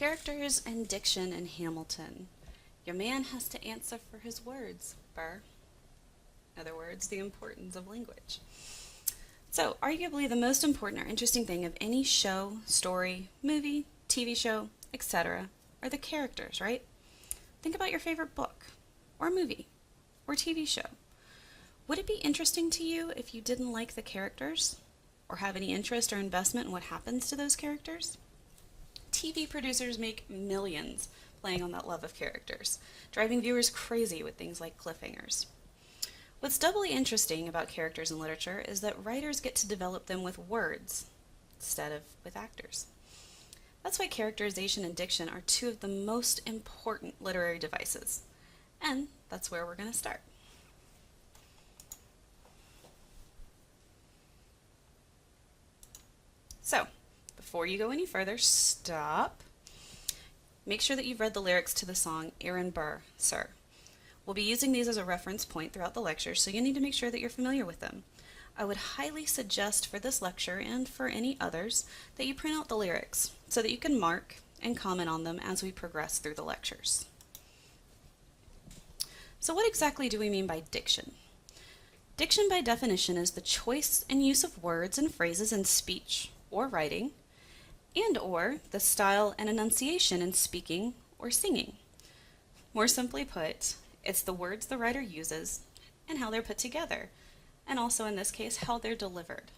Characters and diction in Hamilton. Your man has to answer for his words, Burr. In other words, the importance of language. So, arguably the most important or interesting thing of any show, story, movie, TV show, etc., are the characters, right? Think about your favorite book, or movie, or TV show. Would it be interesting to you if you didn't like the characters, or have any interest or investment in what happens to those characters? TV producers make millions playing on that love of characters, driving viewers crazy with things like cliffhangers. What's doubly interesting about characters in literature is that writers get to develop them with words instead of with actors. That's why characterization and diction are two of the most important literary devices. And that's where we're going to start. So, before you go any further, stop. Make sure that you've read the lyrics to the song Aaron Burr, Sir. We'll be using these as a reference point throughout the lecture, so you need to make sure that you're familiar with them. I would highly suggest for this lecture and for any others that you print out the lyrics so that you can mark and comment on them as we progress through the lectures. So what exactly do we mean by diction? Diction by definition is the choice and use of words and phrases in speech or writing, and or the style and enunciation in speaking or singing. More simply put, it's the words the writer uses and how they're put together, and also in this case, how they're delivered.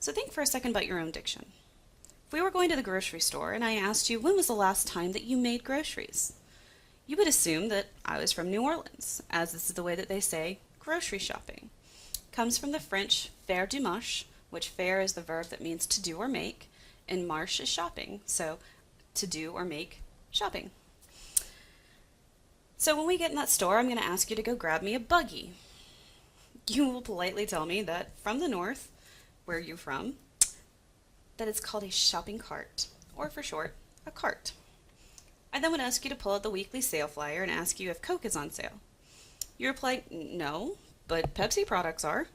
So think for a second about your own diction. If we were going to the grocery store and I asked you when was the last time that you made groceries, you would assume that I was from New Orleans, as this is the way that they say grocery shopping. It comes from the French faire du marche, which faire is the verb that means to do or make, and marche is shopping, so to do or make shopping. So when we get in that store, I'm going to ask you to go grab me a buggy. You will politely tell me that from the north, where you're from, that it's called a shopping cart, or for short, a cart. I then would ask you to pull out the weekly sale flyer and ask you if Coke is on sale. You reply, no, but Pepsi products are.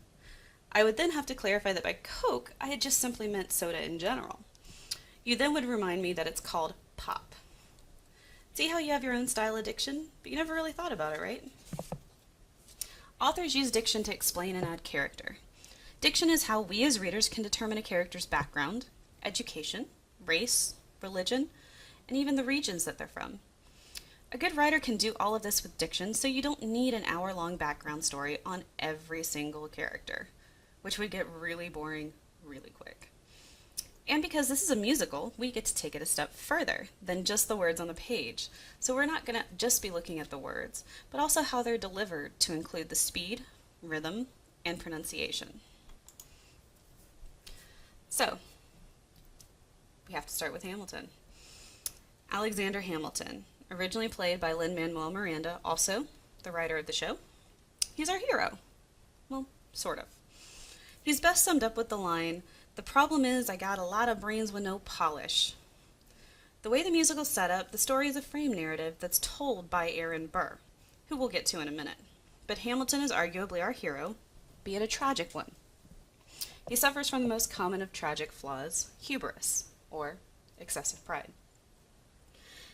I would then have to clarify that by Coke, I had just simply meant soda in general. You then would remind me that it's called pop. See how you have your own style of diction, but you never really thought about it, right? Authors use diction to explain and add character. Diction is how we as readers can determine a character's background, education, race, religion, and even the regions that they're from. A good writer can do all of this with diction, so you don't need an hour-long background story on every single character, which would get really boring really quick. And because this is a musical, we get to take it a step further than just the words on the page. So we're not going to just be looking at the words, but also how they're delivered to include the speed, rhythm, and pronunciation. So, we have to start with Hamilton. Alexander Hamilton, originally played by Lin-Manuel Miranda, also the writer of the show. He's our hero. Well, sort of. He's best summed up with the line, "The problem is I got a lot of brains with no polish." The way the musical's set up, the story is a frame narrative that's told by Aaron Burr, who we'll get to in a minute. But Hamilton is arguably our hero, be it a tragic one. He suffers from the most common of tragic flaws, hubris, or excessive pride.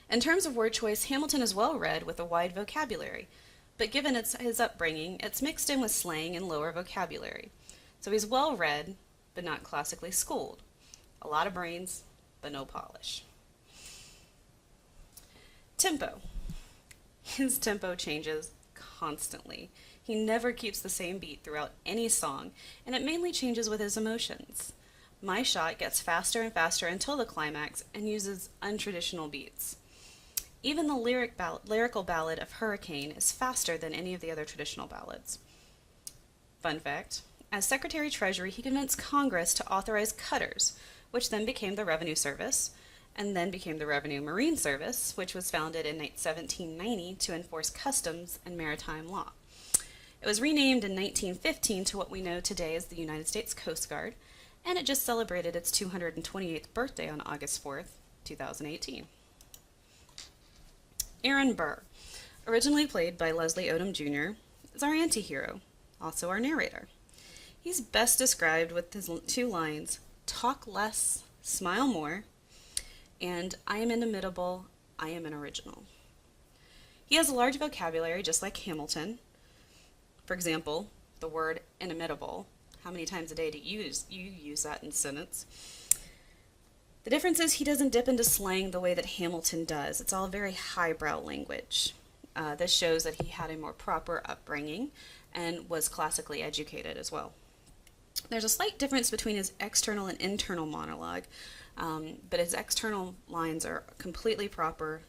In terms of word choice, Hamilton is well read with a wide vocabulary, but given his upbringing, it's mixed in with slang and lower vocabulary. So he's well read, but not classically schooled. A lot of brains, but no polish. Tempo. His tempo changes constantly. He never keeps the same beat throughout any song, and it mainly changes with his emotions. My Shot gets faster and faster until the climax and uses untraditional beats. Even the lyrical ballad of Hurricane is faster than any of the other traditional ballads. Fun fact. As Secretary Treasury, he convinced Congress to authorize cutters, which then became the Revenue Service, and then became the Revenue Marine Service, which was founded in 1790 to enforce customs and maritime law. It was renamed in 1915 to what we know today as the United States Coast Guard, and it just celebrated its 228th birthday on August 4th, 2018. Aaron Burr, originally played by Leslie Odom Jr., is our anti-hero, also our narrator. He's best described with his two lines, "Talk less, smile more," and I am inimitable, I am an original. He has a large vocabulary, just like Hamilton. For example, the word inimitable. How many times a day do you use that in a sentence? The difference is he doesn't dip into slang the way that Hamilton does. It's all very highbrow language. This shows that he had a more proper upbringing and was classically educated as well. There's a slight difference between his external and internal monologue, but his external lines are completely proper,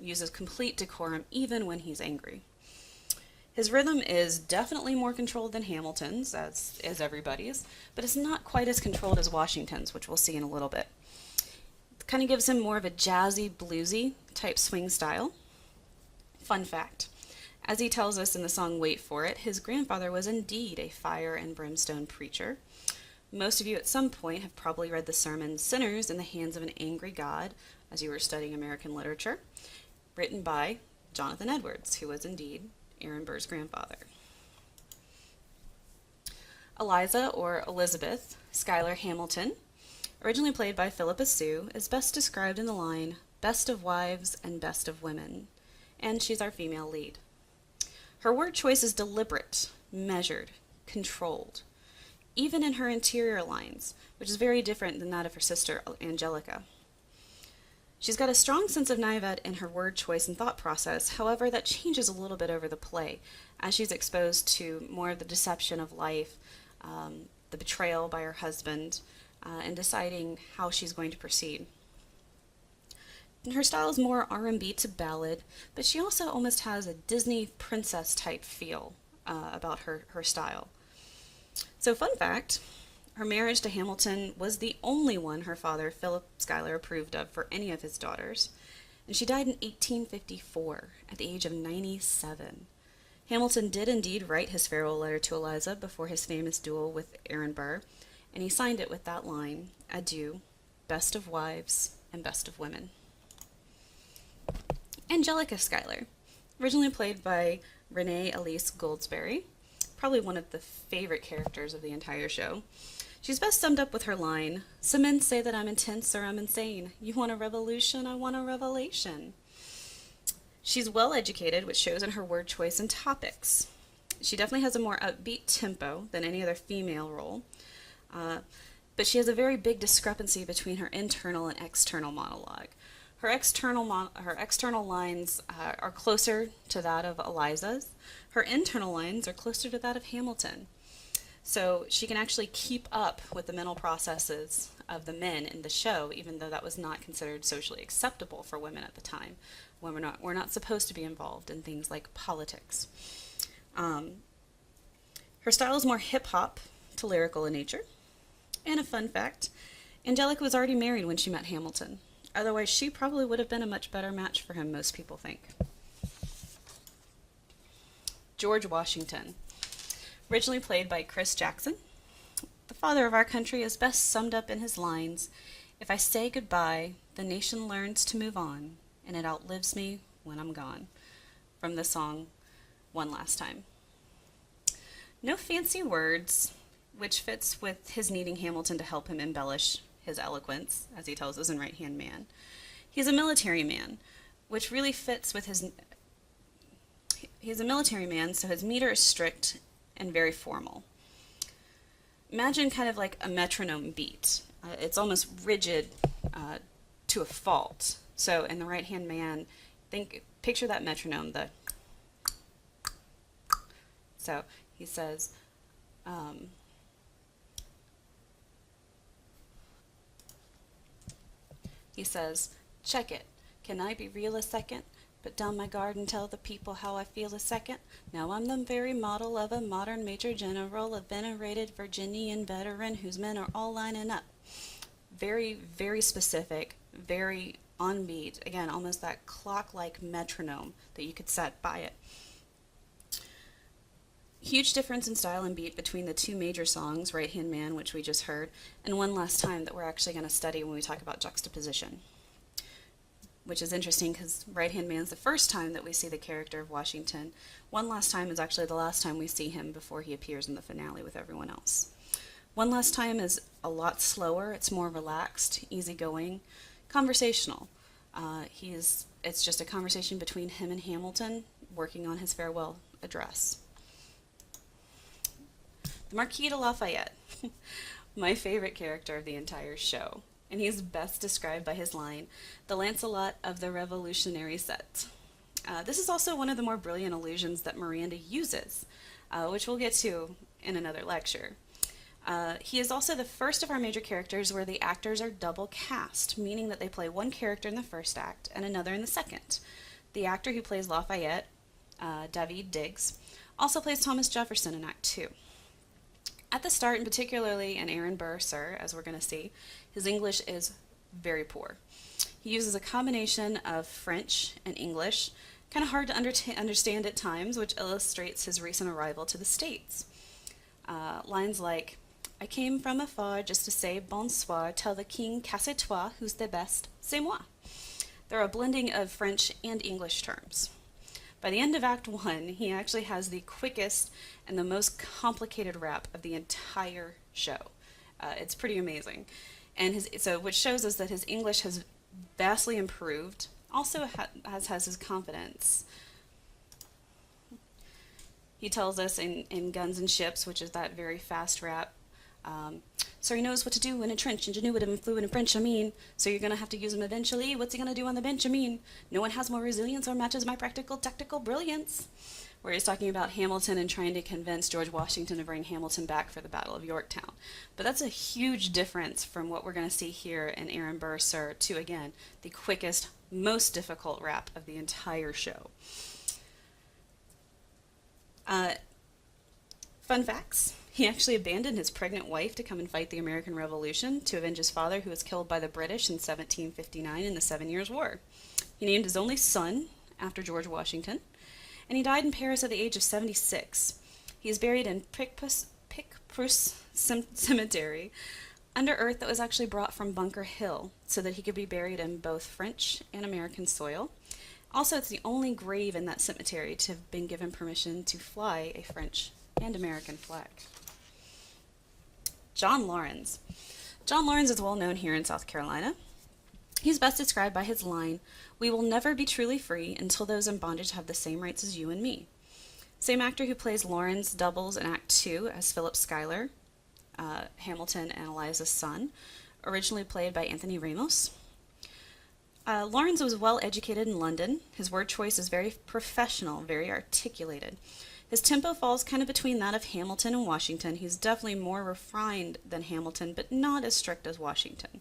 uses complete decorum even when he's angry. His rhythm is definitely more controlled than Hamilton's, as is everybody's, but it's not quite as controlled as Washington's, which we'll see in a little bit. It kind of gives him more of a jazzy, bluesy type swing style. Fun fact, as he tells us in the song Wait For It, his grandfather was indeed a fire and brimstone preacher. Most of you at some point have probably read the sermon Sinners in the Hands of an Angry God as you were studying American literature, written by Jonathan Edwards, who was indeed Aaron Burr's grandfather. Eliza, or Elizabeth, Schuyler Hamilton, originally played by Philippa Sue, is best described in the line, "Best of wives and best of women," and she's our female lead. Her word choice is deliberate, measured, controlled, even in her interior lines, which is very different than that of her sister Angelica. She's got a strong sense of naivete in her word choice and thought process, however, that changes a little bit over the play, as she's exposed to more of the deception of life, the betrayal by her husband, and deciding how she's going to proceed. And her style is more R&B to ballad, but she also almost has a Disney princess type feel about her style. So fun fact, her marriage to Hamilton was the only one her father, Philip Schuyler, approved of for any of his daughters, and she died in 1854 at the age of 97. Hamilton did indeed write his farewell letter to Eliza before his famous duel with Aaron Burr, and he signed it with that line, "Adieu, best of wives and best of women." Angelica Schuyler, originally played by Renee Elise Goldsberry, probably one of the favorite characters of the entire show. She's best summed up with her line, "Some men say that I'm intense or I'm insane. You want a revolution, I want a revelation." She's well educated, which shows in her word choice and topics. She definitely has a more upbeat tempo than any other female role, but she has a very big discrepancy between her internal and external monologue. Her external lines are closer to that of Eliza's. Her internal lines are closer to that of Hamilton. So she can actually keep up with the mental processes of the men in the show, even though that was not considered socially acceptable for women at the time. Women were not supposed to be involved in things like politics. Her style is more hip-hop to lyrical in nature. And a fun fact, Angelica was already married when she met Hamilton. Otherwise, she probably would have been a much better match for him, most people think. George Washington, originally played by Chris Jackson. The father of our country is best summed up in his lines, "If I say goodbye, the nation learns to move on, and it outlives me when I'm gone," from the song One Last Time. No fancy words, which fits with his needing Hamilton to help him embellish his eloquence, as he tells us in Right Hand Man. He's a military man, which really fits with he's a military man, so his meter is strict and very formal. Imagine kind of like a metronome beat. It's almost rigid to a fault. So in the Right Hand Man, picture that metronome. So he says, "Check it. Can I be real a second? Put down my guard and tell the people how I feel a second. Now I'm the very model of a modern major general, a venerated Virginian veteran whose men are all lining up." Very, very specific, very on beat. Again, almost that clock-like metronome that you could set by it. Huge difference in style and beat between the two major songs, Right Hand Man, which we just heard, and One Last Time, that we're actually going to study when we talk about juxtaposition. Which is interesting because Right Hand Man is the first time that we see the character of Washington. One Last Time is actually the last time we see him before he appears in the finale with everyone else. One Last Time is a lot slower. It's more relaxed, easygoing. Conversational. It's just a conversation between him and Hamilton working on his farewell address. The Marquis de Lafayette, my favorite character of the entire show, and he's best described by his line, "The Lancelot of the Revolutionary Set." This is also one of the more brilliant allusions that Miranda uses, which we'll get to in another lecture. He is also the first of our major characters where the actors are double cast, meaning that they play one character in the first act and another in the second. The actor who plays Lafayette, David Diggs, also plays Thomas Jefferson in Act 2. At the start, and particularly in Aaron Burr, Sir, as we're going to see, his English is very poor. He uses a combination of French and English, kind of hard to understand at times, which illustrates his recent arrival to the States. Lines like, "I came from afar just to say bonsoir, tell the king, casse-toi, who's the best, c'est moi." There are a blending of French and English terms. By the end of Act 1, he actually has the quickest and the most complicated rap of the entire show. It's pretty amazing. And which shows us that his English has vastly improved, also has his confidence. He tells us in Guns and Ships, which is that very fast rap, "So he knows what to do in a trench, ingenuitive and fluid in French, I mean. So you're going to have to use him eventually. What's he going to do on the bench, I mean? No one has more resilience or matches my practical, tactical brilliance." Where he's talking about Hamilton and trying to convince George Washington to bring Hamilton back for the Battle of Yorktown. But that's a huge difference from what we're going to see here in Aaron Burr, Sir, to, again, the quickest, most difficult rap of the entire show. Fun facts. He actually abandoned his pregnant wife to come and fight the American Revolution to avenge his father, who was killed by the British in 1759 in the 7 Years' War. He named his only son after George Washington, and he died in Paris at the age of 76. He is buried in Picpus Cemetery, under earth that was actually brought from Bunker Hill, so that he could be buried in both French and American soil. Also, it's the only grave in that cemetery to have been given permission to fly a French and American flag. John Laurens. John Laurens is well known here in South Carolina. He's best described by his line, "We will never be truly free until those in bondage have the same rights as you and me." Same actor who plays Laurens doubles in Act 2 as Philip Schuyler, Hamilton and Eliza's son, originally played by Anthony Ramos. Laurens was well educated in London. His word choice is very professional, very articulated. His tempo falls kind of between that of Hamilton and Washington. He's definitely more refined than Hamilton, but not as strict as Washington.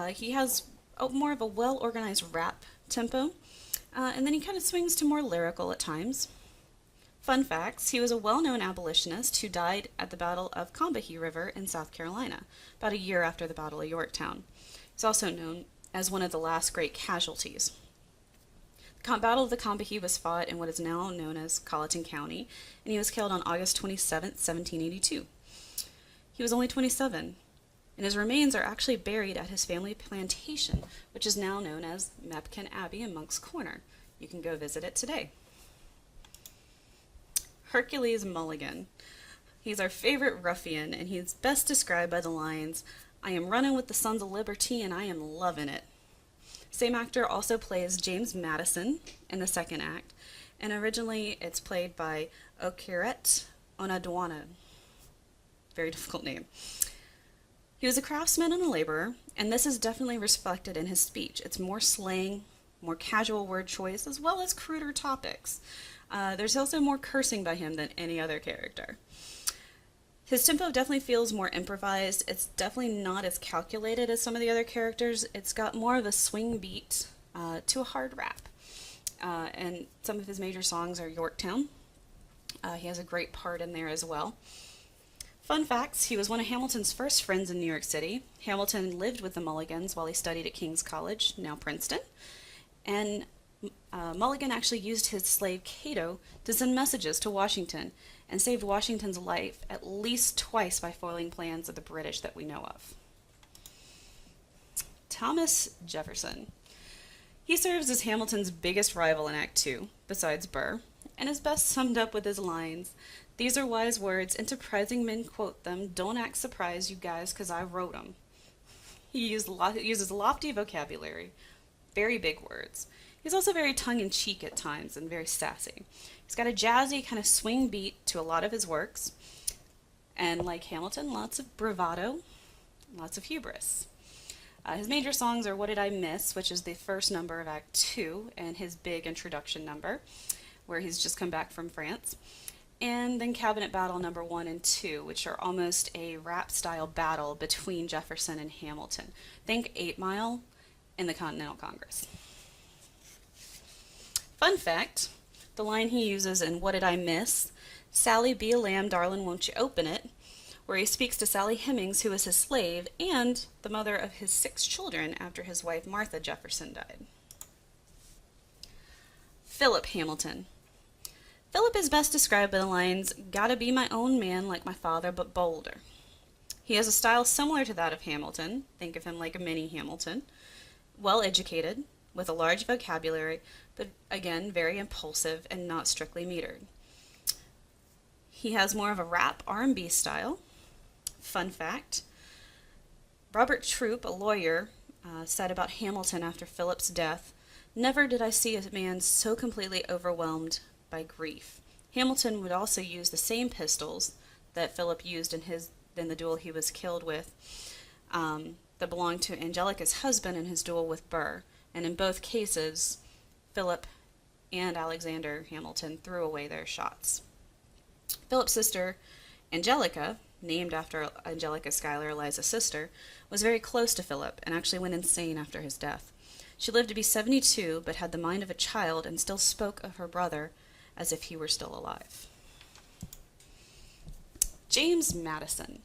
He has more of a well-organized rap tempo, and then he kind of swings to more lyrical at times. Fun facts, he was a well-known abolitionist who died at the Battle of Combahee River in South Carolina, about a year after the Battle of Yorktown. He's also known as one of the last great casualties. The Battle of the Combahee was fought in what is now known as Colleton County, and he was killed on August 27, 1782. He was only 27, and his remains are actually buried at his family plantation, which is now known as Mepkin Abbey in Monk's Corner. You can go visit it today. Hercules Mulligan. He's our favorite ruffian, and he's best described by the lines, "I am running with the Sons of Liberty, and I am loving it." Same actor also plays James Madison in the second act, and originally it's played by Okiret Onadwana. Very difficult name. He was a craftsman and a laborer, and this is definitely reflected in his speech. It's more slang, more casual word choice, as well as cruder topics. There's also more cursing by him than any other character. His tempo definitely feels more improvised. It's definitely not as calculated as some of the other characters. It's got more of a swing beat to a hard rap. And some of his major songs are Yorktown. He has a great part in there as well. Fun facts, he was one of Hamilton's first friends in New York City. Hamilton lived with the Mulligans while he studied at King's College, now Princeton. And Mulligan actually used his slave Cato to send messages to Washington and saved Washington's life at least twice by foiling plans of the British that we know of. Thomas Jefferson. He serves as Hamilton's biggest rival in Act 2, besides Burr, and is best summed up with his lines, "These are wise words, enterprising men quote them, don't act surprised, you guys, 'cause I wrote them." He uses lofty vocabulary, very big words. He's also very tongue-in-cheek at times and very sassy. He's got a jazzy kind of swing beat to a lot of his works. And like Hamilton, lots of bravado, lots of hubris. His major songs are What Did I Miss, which is the first number of Act 2, and his big introduction number, where he's just come back from France. And then Cabinet Battle number 1 and 2, which are almost a rap-style battle between Jefferson and Hamilton. Think 8 Mile in the Continental Congress. Fun fact, the line he uses in What Did I Miss? Sally, be a lamb, darling, won't you open it? Where he speaks to Sally Hemings, who was his slave and the mother of his 6 children after his wife Martha Jefferson died. Philip Hamilton. Philip is best described by the lines, "Gotta be my own man like my father, but bolder." He has a style similar to that of Hamilton. Think of him like a mini Hamilton. Well educated, with a large vocabulary, but again, very impulsive and not strictly metered. He has more of a rap R&B style. Fun fact, Robert Troup, a lawyer, said about Hamilton after Philip's death, "Never did I see a man so completely overwhelmed by grief." Hamilton would also use the same pistols that Philip used in the duel he was killed with, that belonged to Angelica's husband in his duel with Burr. And in both cases, Philip and Alexander Hamilton threw away their shots. Philip's sister, Angelica, named after Angelica Schuyler, Eliza's sister, was very close to Philip and actually went insane after his death. She lived to be 72, but had the mind of a child and still spoke of her brother as if he were still alive. James Madison.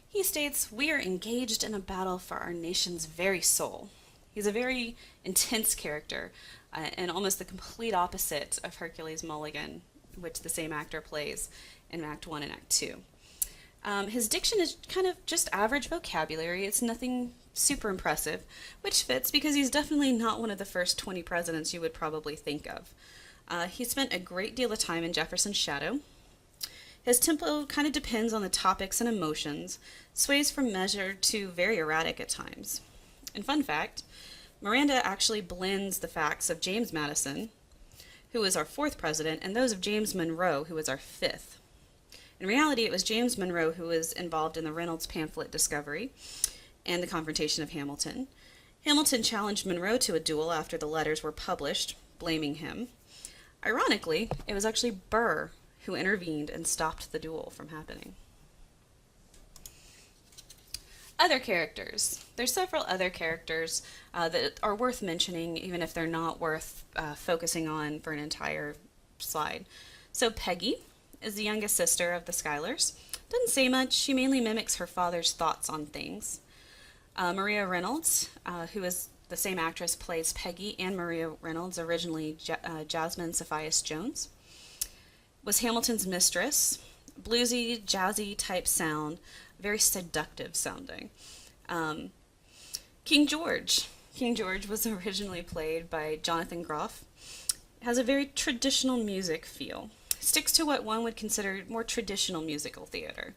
He states, "We are engaged in a battle for our nation's very soul." He's a very intense character and almost the complete opposite of Hercules Mulligan, which the same actor plays in Act 1 and Act 2. His diction is kind of just average vocabulary. It's nothing super impressive, which fits because he's definitely not one of the first 20 presidents you would probably think of. He spent a great deal of time in Jefferson's shadow. His tempo kind of depends on the topics and emotions, sways from measured to very erratic at times. And fun fact, Miranda actually blends the facts of James Madison, who was our 4th president, and those of James Monroe, who was our 5th. In reality, it was James Monroe who was involved in the Reynolds pamphlet discovery and the confrontation of Hamilton. Hamilton challenged Monroe to a duel after the letters were published, blaming him. Ironically, it was actually Burr who intervened and stopped the duel from happening. Other characters. There's several other characters that are worth mentioning, even if they're not worth focusing on for an entire slide. So Peggy is the youngest sister of the Schuylers. Doesn't say much. She mainly mimics her father's thoughts on things. Maria Reynolds, who is the same actress, plays Peggy and Maria Reynolds, originally Jasmine Sophias Jones, was Hamilton's mistress. Bluesy, jazzy type sound, very seductive sounding. King George. King George was originally played by Jonathan Groff. Has a very traditional music feel. Sticks to what one would consider more traditional musical theater.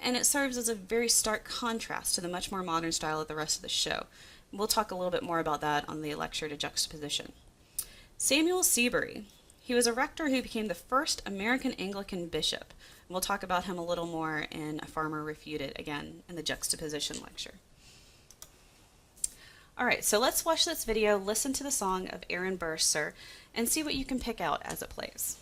And it serves as a very stark contrast to the much more modern style of the rest of the show. We'll talk a little bit more about that on the lecture to juxtaposition. Samuel Seabury. He was a rector who became the first American Anglican bishop. We'll talk about him a little more in A Farmer Refuted, again, in the juxtaposition lecture. Alright, so let's watch this video, listen to the song of Aaron Burr, Sir, and see what you can pick out as it plays.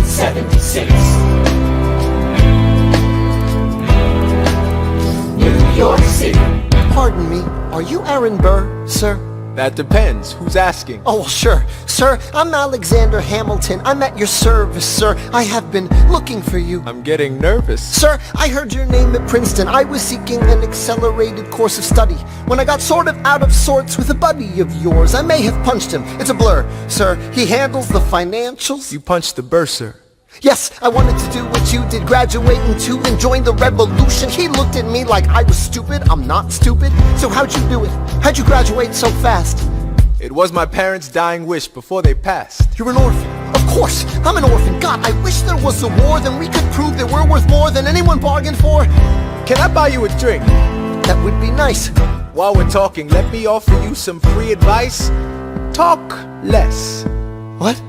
1776, New York City. Pardon me, are you Aaron Burr, sir? That depends. Who's asking? Oh, well, sure. Sir, I'm Alexander Hamilton. I'm at your service, sir. I have been looking for you. I'm getting nervous. Sir, I heard your name at Princeton. I was seeking an accelerated course of study. When I got sort of out of sorts with a buddy of yours, I may have punched him. It's a blur. Sir, he handles the financials. You punched the bursar. Yes, I wanted to do what you did, graduate into and join the revolution. He looked at me like I was stupid. I'm not stupid. So how'd you do it? How'd you graduate so fast? It was my parents' dying wish before they passed. You're an orphan. Of course, I'm an orphan. God, I wish there was a war, then we could prove that we're worth more than anyone bargained for. Can I buy you a drink? That would be nice. While we're talking, let me offer you some free advice. Talk less. What?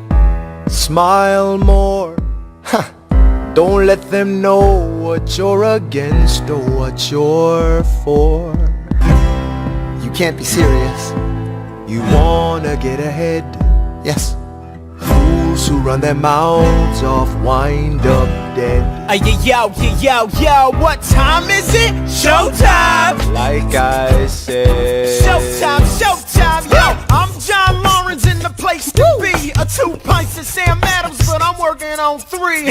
Smile more. Huh. Don't let them know what you're against or what you're for. You can't be serious. You wanna get ahead. Yes. Fools who run their mouths off wind up dead. Yo, what time is it? Showtime! Like I said. Showtime, yo! I'm John Lawrence in the place to be. 2 pints of Sam Adams, but I'm working on 3.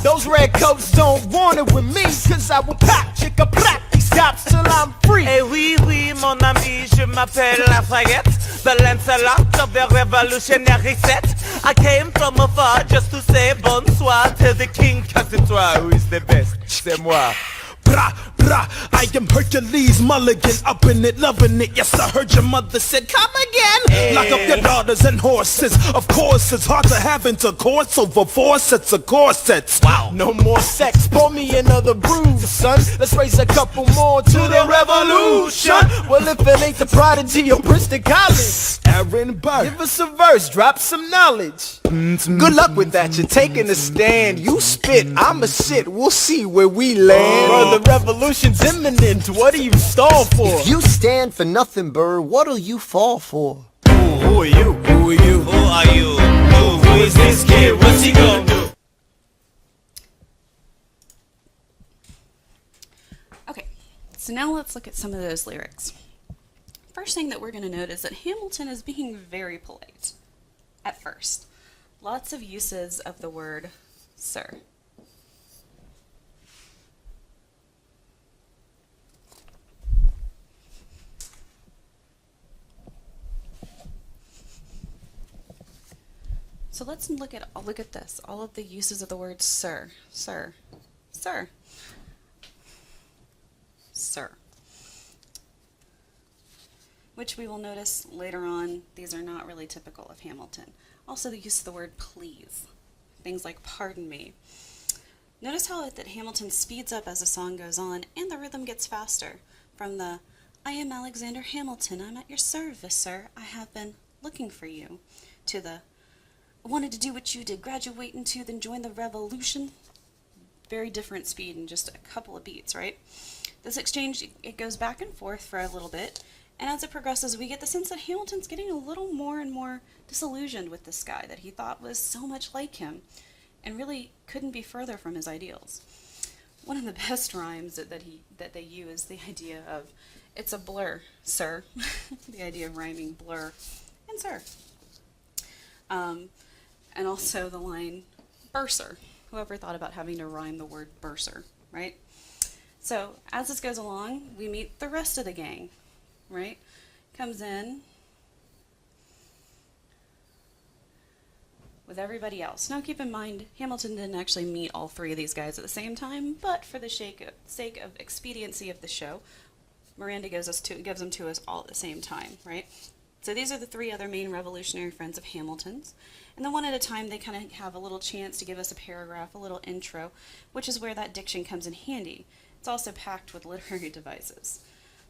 Those red coats don't want it with me, cause I will pop, chicka, plop these cops till I'm free. Eh oui, mon ami, je m'appelle Lafayette, the Lancelot of the revolutionary set. I came from afar just to say bonsoir to the king, cause it's toi who is the best, c'est moi. Brah, brah, I am Hercules Mulligan, up in it, loving it. Yes, I heard your mother said, come again. Lock up your daughters and horses. Of course, it's hard to have intercourse over 4 sets of corsets. Wow. No more sex, pour me another brew, son. Let's raise a couple more to the revolution. Well, if it ain't the prodigy of Princeton College, Aaron Burr, give us a verse, drop some knowledge. Good luck with that, you're taking a stand. You spit, I'ma sit, we'll see where we land. Bro, the revolution's imminent, what do you stall for? If you stand for nothing, Burr, what'll you fall for? Who are you? Who are you? Who are you? Who is this kid? What's he gonna do? Okay, so now let's look at some of those lyrics. First thing that we're going to note is that Hamilton is being very polite at first. Lots of uses of the word sir. So let's look at this. All of the uses of the word sir, sir, sir, sir. Which we will notice later on, these are not really typical of Hamilton. Also the use of the word please. Things like pardon me. Notice how that Hamilton speeds up as the song goes on and the rhythm gets faster. From the I am Alexander Hamilton, I'm at your service, sir, I have been looking for you, to the I wanted to do what you did, graduate into, then join the revolution. Very different speed in just a couple of beats, right? This exchange, it goes back and forth for a little bit, and as it progresses, we get the sense that Hamilton's getting a little more and more disillusioned with this guy that he thought was so much like him, and really couldn't be further from his ideals. One of the best rhymes that they use, the idea of, it's a blur, sir. The idea of rhyming blur and sir. And also the line, bursar. Whoever thought about having to rhyme the word bursar, right? So as this goes along, we meet the rest of the gang, right? Comes in with everybody else. Now keep in mind, Hamilton didn't actually meet all 3 of these guys at the same time, but for the sake of expediency of the show, Miranda gives them to us all at the same time, right? So these are the 3 other main revolutionary friends of Hamilton's. And then one at a time, they kind of have a little chance to give us a paragraph, a little intro, which is where that diction comes in handy. It's also packed with literary devices.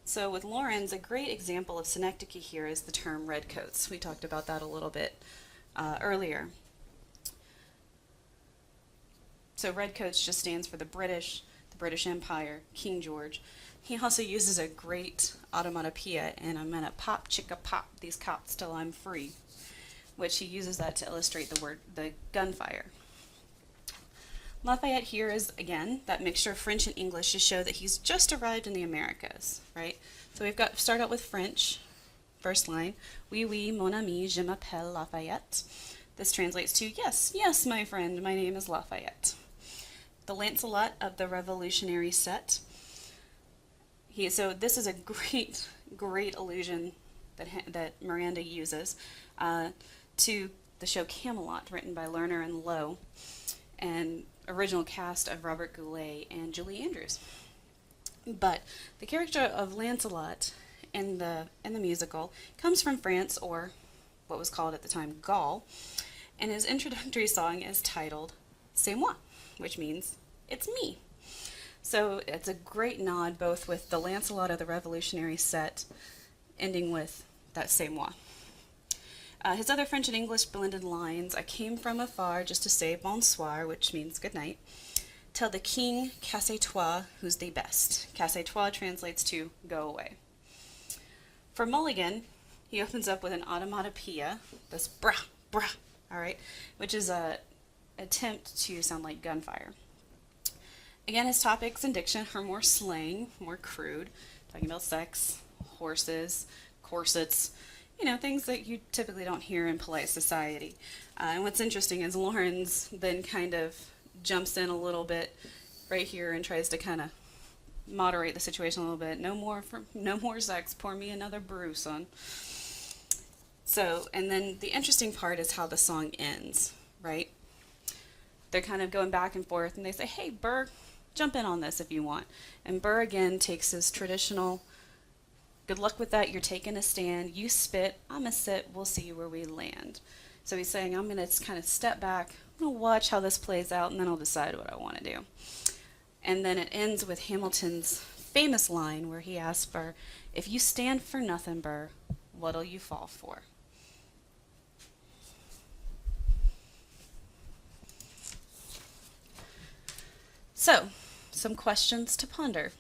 So with Lawrence, a great example of synecdoche here is the term redcoats. We talked about that a little bit earlier. So redcoats just stands for the British Empire, King George. He also uses a great automatopoeia, and I'm gonna pop chicka pop these cops till I'm free, which he uses that to illustrate the gunfire. Lafayette here is, again, that mixture of French and English to show that he's just arrived in the Americas, right? So we've got, start out with French, first line, oui, oui, mon ami, je m'appelle Lafayette. This translates to, yes, yes, my friend, my name is Lafayette. The Lancelot of the Revolutionary set. So this is a great allusion that Miranda uses to the show Camelot, written by Lerner and Lowe, and original cast of Robert Goulet and Julie Andrews. But the character of Lancelot in the musical comes from France, or what was called at the time Gaul, And his introductory song is titled C'est moi, which means it's me. So it's a great nod both with the Lancelot of the Revolutionary set ending with that C'est moi. His other French and English blended lines, I came from afar just to say bonsoir, which means good night. Tell the king, casse-toi, who's the best. Casse-toi translates to go away. For Mulligan, he opens up with an automatopoeia, this brah, brah, all right, which is a attempt to sound like gunfire. Again, his topics and diction are more slang, more crude, talking about sex, horses, corsets, things that you typically don't hear in polite society. And what's interesting is Lawrence then kind of jumps in a little bit right here and tries to kind of moderate the situation a little bit. No more sex. Pour me another brew, son. So, and then the interesting part is how the song ends, right? They're kind of going back and forth, and they say, hey, Burr, jump in on this if you want. And Burr again takes his traditional, good luck with that, you're taking a stand, you spit, I'm going to sit, we'll see where we land. So he's saying, I'm going to kind of step back, I'm going to watch how this plays out, and then I'll decide what I want to do. And then it ends with Hamilton's famous line where he asks Burr, if you stand for nothing, Burr, what'll you fall for? So, some questions to ponder.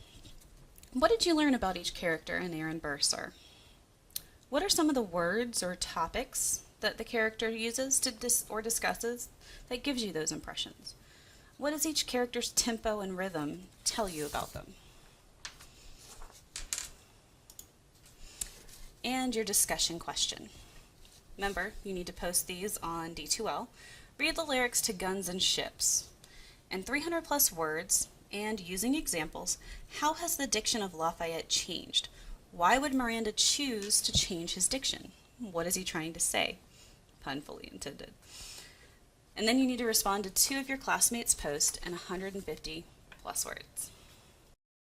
What did you learn about each character in Aaron Burr, sir? What are some of the words or topics that the character uses or discusses that gives you those impressions? What does each character's tempo and rhythm tell you about them? And your discussion question. Remember, you need to post these on D2L. Read the lyrics to Guns and Ships. In 300 plus words, and using examples, how has the diction of Lafayette changed? Why would Miranda choose to change his diction? What is he trying to say? Pun fully intended. And then you need to respond to 2 of your classmates' posts in 150 plus words.